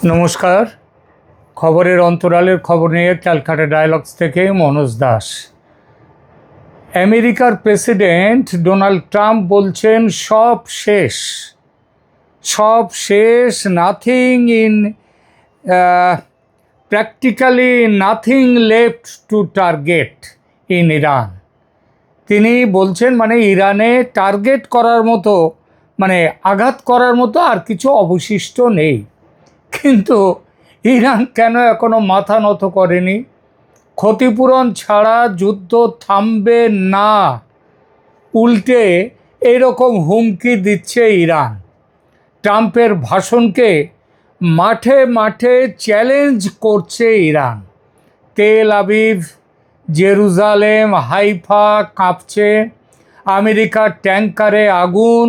নমস্কার। খবরের অন্তরালের খবর নিয়ে ক্যালকাটা ডায়ালগস থেকে মনোজ দাস। আমেরিকার প্রেসিডেন্ট ডোনাল্ড ট্রাম্প বলছেন সব শেষ, nothing in practically nothing left to target in Iran. তিনি বলছেন ইরানে টার্গেট করার মতো আঘাত করার মতো আর কিছু অবশিষ্ট নেই। কিন্তু ইরান কেন এখনো মাথা নত করেনি? ক্ষতিপূরণ ছাড়া যুদ্ধ থামবে না, উল্টে এরকম হুমকি দিচ্ছে ইরান। ট্রাম্পের ভাষণকে মাঠে মাঠে চ্যালেঞ্জ করছে Iran. Tel Aviv, Jerusalem, Haifa কাঁপছে, আমেরিকার ট্যাঙ্কারে আগুন।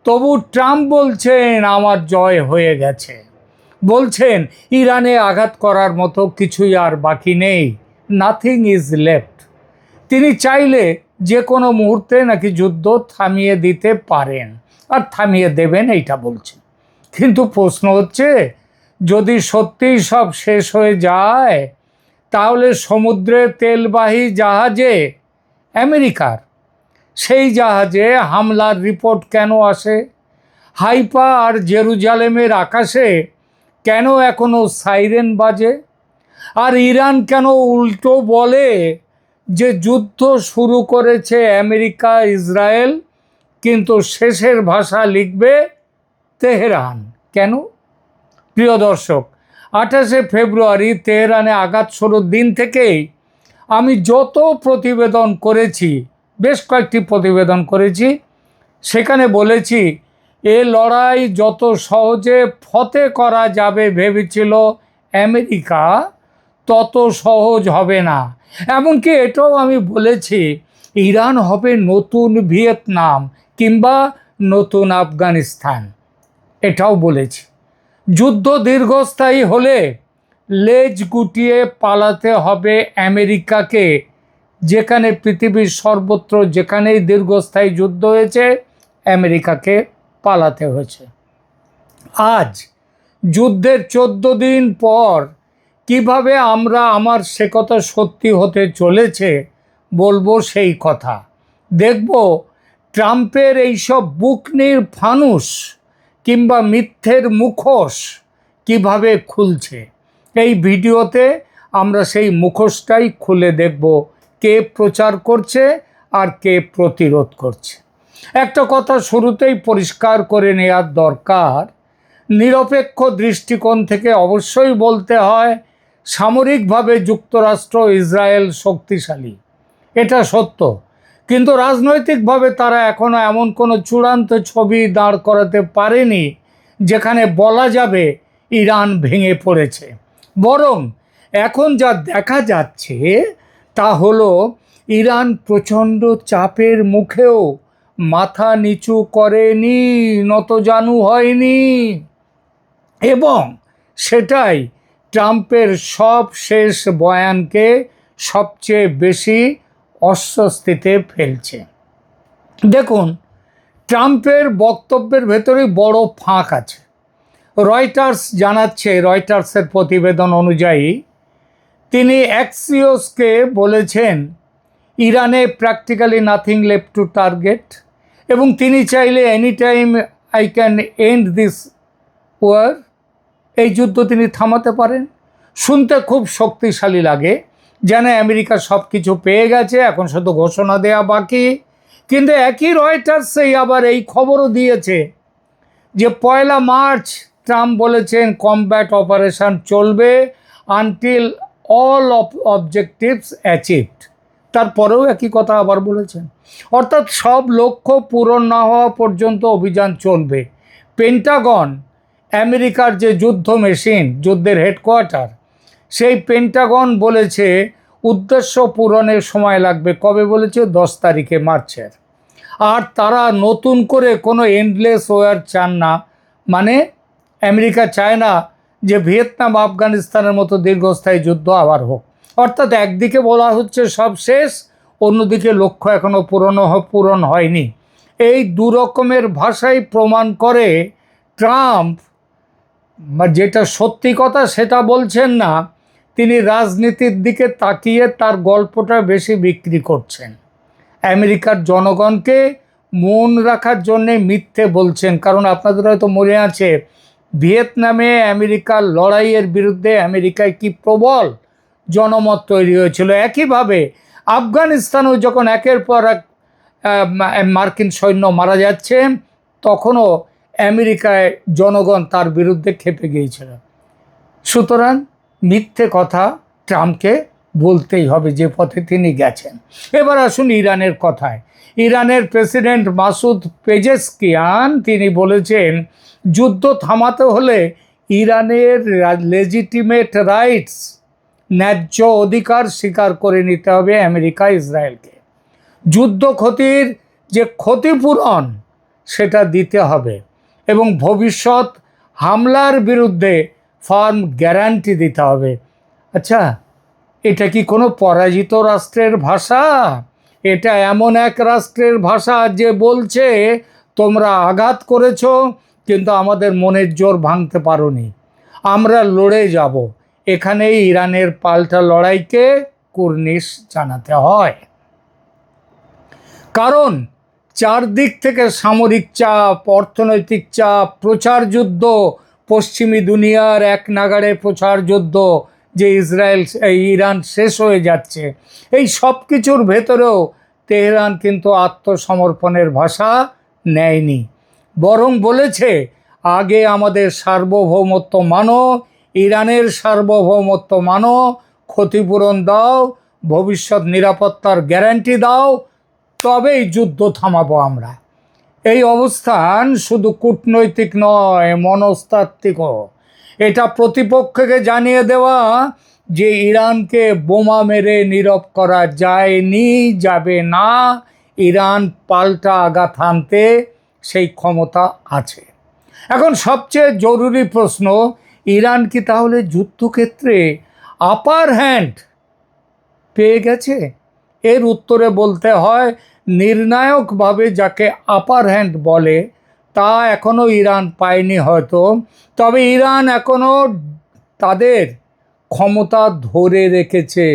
তবু ট্রাম্প বলছেন আমার জয় হয়ে গেছে, বলছেন ইরানে আঘাত করার মতো কিছুই আর বাকি নেই, নাথিং ইজ লেফট। তিনি চাইলে যে কোনো মুহূর্তে নাকি যুদ্ধ থামিয়ে দিতে পারেন আর থামিয়ে দেবেন, এইটা বলছেন। কিন্তু প্রশ্ন হচ্ছে, যদি সত্যিই সব শেষ হয়ে যায়, তাহলে সমুদ্রে তেলবাহী জাহাজে আমেরিকার, সেই জাহাজে হামলার রিপোর্ট কেন আসে? হাইফা আর জেরুজালেমের আকাশে কেন এখনো সাইরেন বাজে? আর ইরান কেন উল্টো বলে যে যুদ্ধ শুরু করেছে আমেরিকা ইসরায়েল, কিন্তু শেষের ভাষা লিখবে তেহরান? কেন? প্রিয় দর্শক, 28শে ফেব্রুয়ারি তেহরানে আঘাত শুরুর দিন থেকেই আমি যত প্রতিবেদন করেছি, বেশ কয়েকটি প্রতিবেদন করেছি, সেখানে বলেছি এ লড়াই যত সহজে ফতে করা যাবে ভেবেছিল আমেরিকা, তত সহজ হবে না। এমনকি এটাও আমি বলেছি, ইরান হবে নতুন ভিয়েতনাম কিংবা নতুন আফগানিস্তান, এটাও বলেছি। যুদ্ধ দীর্ঘস্থায়ী হলে লেজ গুটিয়ে পালাতে হবে আমেরিকাকে। যেখানে পৃথিবীর সর্বত্র যেখানেই দীর্ঘস্থায়ী যুদ্ধ হয়েছে, আমেরিকাকে পালাতে হয়েছে। আজ যুদ্ধের 14 দিন পর কিভাবে আমার সে কথা সত্যি হতে চলেছে বলবো সেই কথা। দেখব ট্রাম্পের এইসব বুকনির ফানুস কিংবা মিথ্যের মুখোশ কিভাবে খুলছে। এই ভিডিওতে আমরা সেই মুখোশটাই খুলে দেখব, কে প্রচার করছে আর কে প্রতিরোধ করছে। একটা কথা শুরুতেই পরিষ্কার করে নেওয়ার দরকার, নিরপেক্ষ দৃষ্টিকোণ থেকে অবশ্যই বলতে হয় সামরিকভাবে যুক্তরাষ্ট্র ইসরায়েল শক্তিশালী, এটা সত্য। কিন্তু রাজনৈতিকভাবে তারা এখনো এমন কোনো চূড়ান্ত ছবি দাঁড় করাতে পারেনি যেখানে বলা যাবে ইরান ভেঙে পড়েছে। বরং এখন যা দেখা যাচ্ছে তা হলো ইরান প্রচণ্ড চাপের মুখেও মাথা নিচু করেনি, নতজানু হয়নি, এবং সেটাই ট্রাম্পের সব শেষ বয়ানকে সবচেয়ে বেশি অস্বস্তিতে ফেলছে। দেখুন, ট্রাম্পের বক্তব্যের ভেতরে বড় ফাঁক আছে। রয়টার্স জানাচ্ছে, রয়টার্সের প্রতিবেদন অনুযায়ী তিনি অ্যাক্সিওসকে বলেছেন ইরানে practically nothing left to target, এবং তিনি চাইলে any time I can end this war, এই যুদ্ধ তিনি থামাতে পারেন। শুনতে খুব শক্তিশালী লাগে, যেন আমেরিকা সব কিছু পেয়ে গেছে, এখন শুধু ঘোষণা দেওয়া বাকি। কিন্তু একই রয়টার্সেই আবার এই খবরও দিয়েছে যে 1 মার্চ ট্রাম্প বলেছেন কমব্যাট অপারেশন চলবে আনটিল অল অবজেক্টিভস অ্যাচিভড। তারপরেও একই কথা আবার বলেছেন, অর্থাৎ সব লক্ষ্য পূরণ না হওয়া পর্যন্ত অভিযান চলবে। পেন্টাগন, আমেরিকার যে যুদ্ধ মেশিন, যুদ্ধের হেডকোয়ার্টার, সেই পেন্টাগন বলেছে উদ্দেশ্য পূরণের সময় লাগবে। কবে বলেছে? 10 তারিখে মার্চের। আর তারা নতুন করে কোনো এন্ডলেস ওয়ার চান না। আমেরিকা চায় না যে ভিয়েতনাম আফগানিস্তানের মতো দীর্ঘস্থায়ী যুদ্ধ আবার হোক। অর্থাৎ একদিকে বলা হচ্ছে সব শেষ, অন্যদিকে লক্ষ্য এখনও পূরণ হয়নি। এই দু রকমের ভাষাই প্রমাণ করে ট্রাম্প যেটা সত্যি কথা সেটা বলছেন না, তিনি রাজনীতির দিকে তাকিয়ে তার গল্পটা বেশি বিক্রি করছেন। আমেরিকার জনগণকে মন রাখার জন্যে মিথ্যে বলছেন। কারণ আপনাদের হয়তো মনে আছে, ভিয়েতনামে আমেরিকার লড়াইয়ের বিরুদ্ধে আমেরিকায় কি প্রবল জনমত তৈরি হয়েছিল। একইভাবে আফগানিস্তানেও যখন একের পর এক মার্কিন সৈন্য মারা যাচ্ছে, তখনও আমেরিকায় জনগণ তার বিরুদ্ধে ক্ষেপে গিয়েছিল। সুতরাং মিথ্যে কথা ট্রাম্পকে বলতেই হবে, যে পথে তিনি গেছেন। এবার আসুন ইরানের কথায়। ইরানের প্রেসিডেন্ট মাসুদ পেজেশকিয়ান তিনি বলেছেন, যুদ্ধ থামাতে হলে ইরানের লেজিটিমেট রাইটস, ন্যায্য অধিকার স্বীকার করে নিতে হবে আমেরিকা ইসরায়েলকে। যুদ্ধ ক্ষতির যে ক্ষতিপূরণ সেটা দিতে হবে এবং ভবিষ্যৎ হামলার বিরুদ্ধে ফার্ম গ্যারান্টি দিতে হবে। আচ্ছা, এটা কি কোনো পরাজিত রাষ্ট্রের ভাষা? এটা এমন এক রাষ্ট্রের ভাষা যে বলছে, তোমরা আঘাত করেছ কিন্তু আমাদের মনের জোর ভাঙতে পারোনি, আমরা লড়ে যাব। এখানেই ইরানের পাল্টা লড়াইকে কুর্নিশ জানাতে হয়। কারণ চারদিক থেকে সামরিক চাপ, অর্থনৈতিক চাপ, প্রচার যুদ্ধ, পশ্চিমী দুনিয়ার এক নাগাড়ে প্রচার যুদ্ধ যে ইরান শেষ হয়ে যাচ্ছে, এই সব কিছুর ভেতরেও তেহরান কিন্তু আত্মসমর্পণের ভাষা নেয়নি, বরং বলেছে আগে আমাদের সার্বভৌমত্ব মানো, ইরানের সার্বভৌমত্ব মানো, ক্ষতিপূরণ দাও, ভবিষ্যৎ নিরাপত্তার গ্যারান্টি দাও, তবেই যুদ্ধ থামাবো আমরা। এই অবস্থান শুধু কূটনৈতিক নয়, মনস্তাত্ত্বিকও। এটা প্রতিপক্ষকে জানিয়ে দেওয়া যে ইরানকে বোমা মেরে নীরব করা যায়নি, যাবে না। ইরান পাল্টা আঘাত হানতে সেই ক্ষমতা আছে। এখন সবচেয়ে জরুরি প্রশ্ন, ইরান কি তাহলে যুদ্ধক্ষেত্রে আপার হ্যান্ড পেয়ে গেছে? এর উত্তরে বলতে হয়, নির্ণায়কভাবে যাকে আপার হ্যান্ড বলে তা এখনও ইরান পায়নি হয়তো, তবে ইরান এখনও তাদের ক্ষমতা ধরে রেখেছে।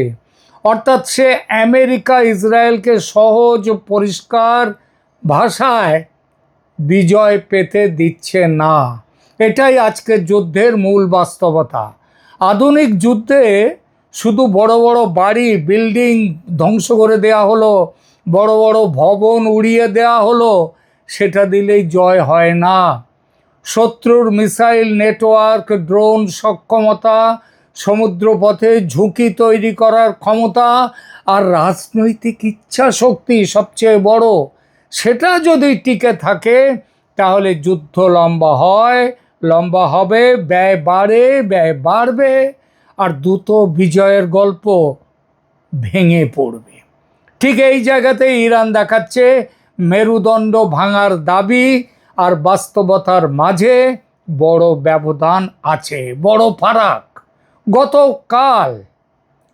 অর্থাৎ সে আমেরিকা ইসরায়েলকে সহজ পরিষ্কার ভাষায় বিজয় পেতে দিচ্ছে না। এটাই আজকের যুদ্ধের মূল বাস্তবতা। আধুনিক যুদ্ধে শুধু বড় বড় বাড়ি, বিল্ডিং ধ্বংস করে দেয়া হলো, বড় বড় ভবন উড়িয়ে দেয়া হলো, সেটা দিলেই জয় হয় না। শত্রুর মিসাইল নেটওয়ার্ক, ড্রোন সক্ষমতা, সমুদ্রপথে ঝুঁকি তৈরি করার ক্ষমতা আর রাজনৈতিক ইচ্ছা শক্তি সবচেয়ে বড়, সেটা যদি টিকে থাকে তাহলে যুদ্ধ লম্বা হয়, লম্বা হবে, ব্যয় বাড়ে, ব্যয় বাড়বে, আর দ্রুত বিজয়ের গল্প ভেঙে পড়বে। ঠিক এই জায়গাতে ইরান দেখাচ্ছে মেরুদণ্ড ভাঙার দাবি আর বাস্তবতার মাঝে বড় ব্যবধান আছে, বড় ফারাক।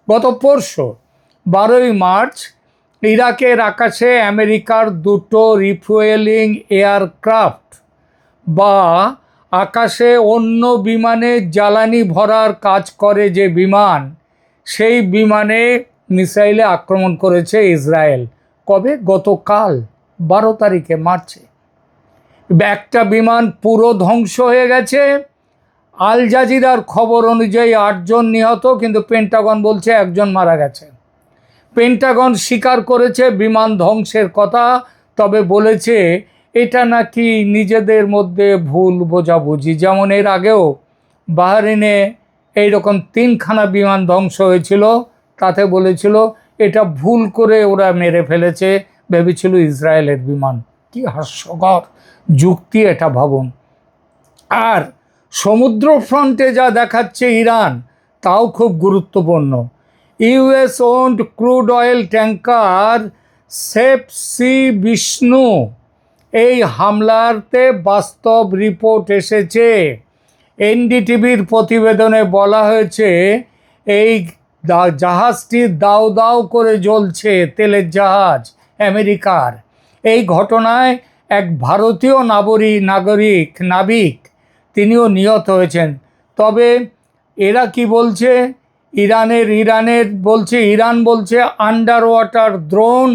গত পরশু 12ই মার্চ ইরাকের আকাশে আমেরিকার দুটো রিফুয়েলিং এয়ারক্রাফট বা আকাশে অন্য বিমানে জ্বালানি ভরার কাজ করে যে বিমান, সেই বিমানে মিসাইলে আক্রমণ করেছে ইসরায়েল। কবে? গতকাল 12 তারিখে মার্চে। একটা বিমান পুরো ধ্বংস হয়ে গেছে। আল জাজিরার খবর অনুযায়ী 8 জন নিহত, কিন্তু পেন্টাগন বলছে 1 জন মারা গেছে। পেন্টাগন স্বীকার করেছে বিমান ধ্বংসের কথা, তবে বলেছে এটা নাকি নিজেদের মধ্যে ভুল বোঝাবুঝি। যেমন এর আগেও বাহরিনে এইরকম 3খানা বিমান ধ্বংস হয়েছিল, তাতে বলেছিল এটা ভুল করে ওরা মেরে ফেলেছে, ভেবেছিল ইসরায়েলের বিমান। কি হাস্যকর যুক্তি এটা, ভাবুন। আর সমুদ্র ফ্রন্টে যা দেখাচ্ছে ইরান, তাও খুব গুরুত্বপূর্ণ। US owned crude oil tanker Safe Sea Vishnu, এই হামলাতে বাস্তব রিপোর্ট এসেছে। এনডিটিভির প্রতিবেদনে বলা হয়েছে এই জাহাজটি দাউ দাউ করে জ্বলছে, তেলের জাহাজ আমেরিকার। এই ঘটনায় এক ভারতীয় নাবিক তিনিও নিহত হয়েছেন। তবে এরা কি বলছে, ইরানের বলছে, ইরান বলছে আন্ডার ওয়াটার ড্রোন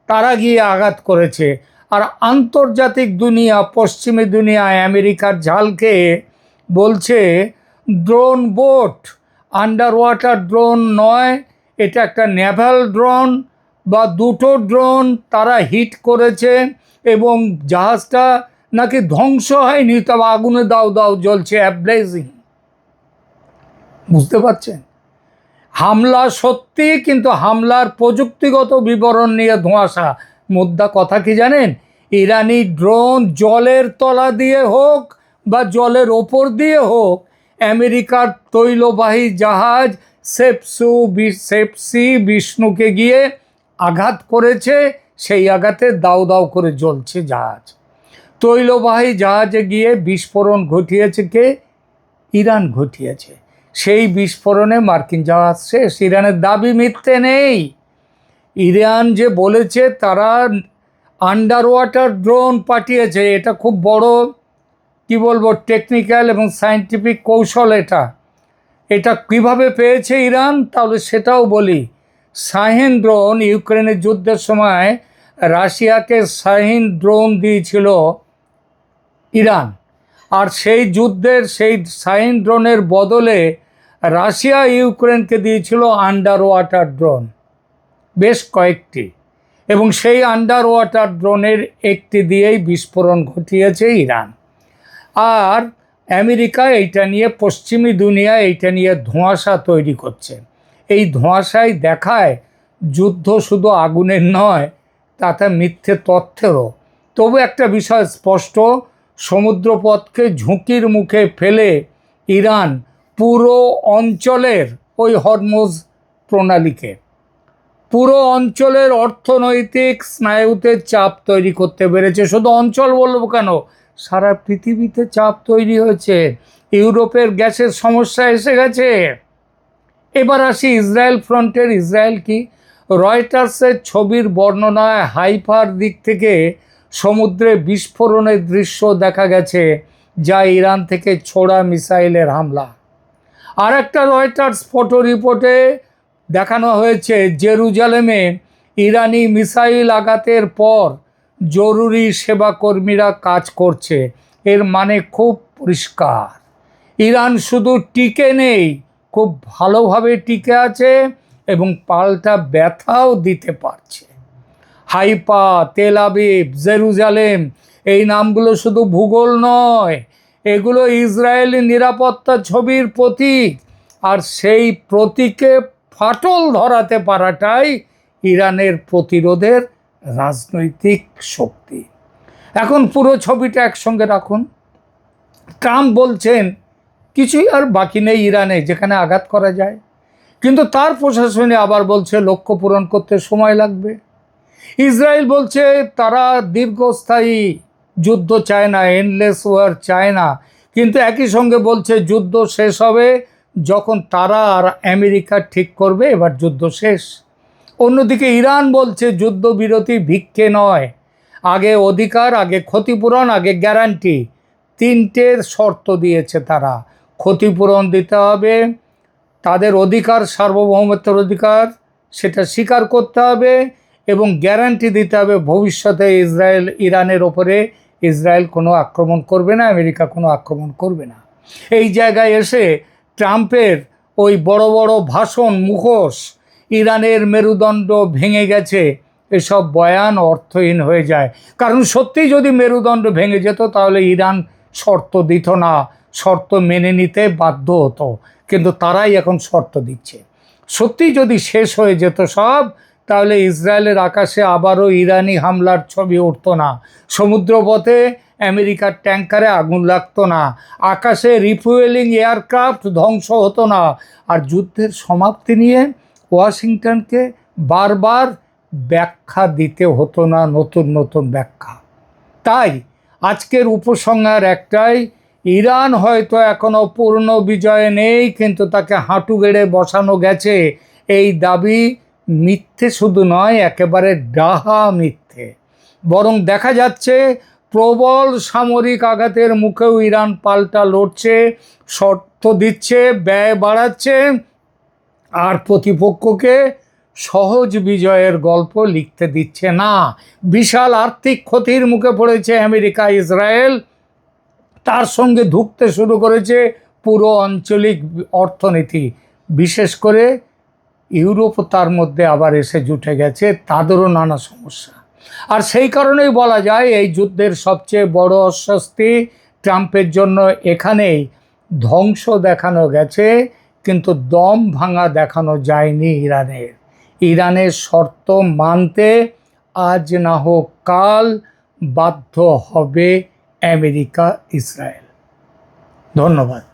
তারা গিয়ে আঘাত করেছে। আর আন্তর্জাতিক দুনিয়া, পশ্চিমী দুনিয়ায় আমেরিকার ঝাল খেয়ে বলছে drone boat, under water drone নয়, এটা একটা নেভাল ড্রোন বা দুটো ড্রোন তারা হিট করেছে এবং জাহাজটা নাকি ধ্বংস হয়নি, তবে আগুনে দাউ দাউ জ্বলছে, অ্যাব্লেজিং। বুঝতে পারছেন? হামলা সত্যি, কিন্তু হামলার প্রযুক্তিগত বিবরণ নিয়ে ধোঁয়াশা। মুদ্রা কথা কি জানেন? ইরানি ড্রোন জলের তলা দিয়ে হোক বা জলের ওপর দিয়ে হোক, আমেরিকার তৈলবাহী জাহাজ সেপসি বিষ্ণুকে গিয়ে আঘাত করেছে। সেই আঘাতে দাউ দাউ করে জ্বলছে জাহাজ। তৈলবাহী জাহাজে গিয়ে বিস্ফোরণ ঘটিয়েছে কে? ইরান ঘটিয়েছে। সেই বিস্ফোরণে মার্কিন জাহাজ শেষ। ইরানের দাবি মিথ্যে নেই। ইরান যে বলেছে তারা আন্ডার ওয়াটার ড্রোন পাঠিয়েছে, এটা খুব বড় কি বলবো টেকনিক্যাল এবং সায়েন্টিফিক কৌশল। এটা কিভাবে পেয়েছে ইরান, তাহলে সেটাও বলি। শাহিন ড্রোন, ইউক্রেনের যুদ্ধের সময় রাশিয়াকে শাহিন ড্রোন দিয়েছিল ইরান, আর সেই যুদ্ধের সেই শাহিন ড্রোনের বদলে রাশিয়া ইউক্রেনকে দিয়েছিল আন্ডার ওয়াটার ড্রোন বেশ কয়েকটি, এবং সেই আন্ডার ওয়াটার ড্রোনের একটি দিয়েই বিস্ফোরণ ঘটিয়েছে ইরান। আর আমেরিকা এইটা নিয়ে, পশ্চিমী দুনিয়া এইটা নিয়ে ধোঁয়াশা তৈরি করছে। এই ধোঁয়াশায় দেখায় যুদ্ধ শুধু আগুনের নয়, তাতে মিথ্যে তথ্যেরও। তবু একটা বিষয় স্পষ্ট, সমুদ্রপথকে ঝুঁকির মুখে ফেলে ইরান পুরো অঞ্চলের, ওই হরমুজ প্রণালীকে, পুরো অঞ্চলের অর্থনৈতিক স্নায়ুতে চাপ তৈরি করতে পেরেছে। শুধু অঞ্চল বলবো কেন, সারা পৃথিবীতে চাপ তৈরি হয়েছে। ইউরোপের গ্যাসের সমস্যা এসে গেছে। এবার আসি ইসরায়েল ফ্রন্টের। ইসরায়েল কি? রয়টার্সের ছবির বর্ণনায় হাইফার দিক থেকে সমুদ্রে বিস্ফোরণের দৃশ্য দেখা গেছে, যা ইরান থেকে ছোড়া মিসাইলের হামলা। আর একটা রয়টার্স ফটো রিপোর্টে দেখানো হয়েছে জেরুজালেমে ইরানি মিসাইল আঘাতের পর জরুরি সেবাকর্মীরা কাজ করছে। এর মানে খুব পরিষ্কার, ইরান শুধু টিকে নেই, খুব ভালোভাবে টিকে আছে এবং পাল্টা ব্যথাও দিতে পারছে। হাইফা, তেল আবিব, জেরুজালেম, এই নামগুলো শুধু ভূগোল নয়, এগুলো ইসরায়েলি নিরাপত্তা ছবির প্রতীক। আর সেই প্রতীকে ফাটল ধরাতে পারাটাই ইরানের প্রতিরোধের রাজনৈতিক শক্তি। এখন পুরো ছবিটা একসঙ্গে রাখুন। ট্রাম্প বলছেন কিছুই আর বাকি নেই ইরানে যেখানে আঘাত করা যায়, কিন্তু তার প্রশাসনে আবার বলছে লক্ষ্য পূরণ করতে সময় লাগবে। ইসরায়েল বলছে তারা দীর্ঘস্থায়ী যুদ্ধ চায় না, এন্ডলেস ওয়ার চায় না, কিন্তু একই সঙ্গে বলছে যুদ্ধ শেষ হবে যখন তারা আর আমেরিকা ঠিক করবে এবার যুদ্ধ শেষ। অন্যদিকে ইরান বলছে যুদ্ধবিরতি ভিক্ষে নয়, আগে অধিকার, আগে ক্ষতিপূরণ, আগে গ্যারান্টি। তিনটের শর্ত দিয়েছে তারা। ক্ষতিপূরণ দিতে হবে, তাদের অধিকার, সার্বভৌমত্বের অধিকার, সেটা স্বীকার করতে হবে, এবং গ্যারান্টি দিতে হবে ভবিষ্যতে ইরানের ওপরে ইসরায়েল কোনো আক্রমণ করবে না, আমেরিকা কোনো আক্রমণ করবে না। এই জায়গায় এসে ট্রাম্পের ওই বড় বড় ভাষণ, মুখোশ, ইরানের মেরুদণ্ড ভেঙে গেছে, এসব বয়ান অর্থহীন হয়ে যায়। কারণ সত্যিই যদি মেরুদণ্ড ভেঙে যেত তাহলে ইরান শর্ত দিত না, শর্ত মেনে নিতে বাধ্য হতো, কিন্তু তারাই এখন শর্ত দিচ্ছে। সত্যি যদি শেষ হয়ে যেত সব, তাহলে ইসরায়েলের আকাশে আবারও ইরানি হামলার ছবি উঠতো না, সমুদ্রপথে আমেরিকার ট্যাঙ্কারে আগুন লাগতো না, আকাশে রিফুয়েলিং এয়ারক্রাফট ধ্বংস হতো না, আর যুদ্ধের সমাপ্তি নিয়ে ওয়াশিংটনকে বারবার ব্যাখ্যা দিতে হতো না, নতুন নতুন ব্যাখ্যা। তাই আজকের উপসংহার একটাই, ইরান হয়তো এখনও পূর্ণ বিজয়ে নেই, কিন্তু তাকে হাঁটু গেড়ে বসানো গেছে। এই দাবি মিথ্যে শুধু নয়, একেবারে ডাহা মিথ্যে। বরং দেখা যাচ্ছে প্রবল সামরিক আঘাতের মুখেও ইরান পাল্টা লড়ছে, শর্ত দিচ্ছে, ব্যয় বাড়াচ্ছে, আর প্রতিপক্ষকে সহজ বিজয়ের গল্প লিখতে দিচ্ছে না। বিশাল আর্থিক ক্ষতির মুখে পড়েছে আমেরিকা, ইসরায়েল, তার সঙ্গে ধুঁকতে শুরু করেছে পুরো আঞ্চলিক অর্থনীতি, বিশেষ করে ইউরোপ তার মধ্যে আবার এসে জুটে গেছে, তাদেরও নানা সমস্যা। আর সেই কারণেই বলা যায় এই যুদ্ধের সবচেয়ে বড় অস্বস্তি ট্রাম্পের জন্য এখানেই, ধ্বংস দেখানো গেছে কিন্তু দম ভাঙা দেখানো যায়নি ইরানের। ইরানের শর্ত মানতে আজ না হোক কাল বাধ্য হবে আমেরিকা, ইসরায়েল। ধন্যবাদ।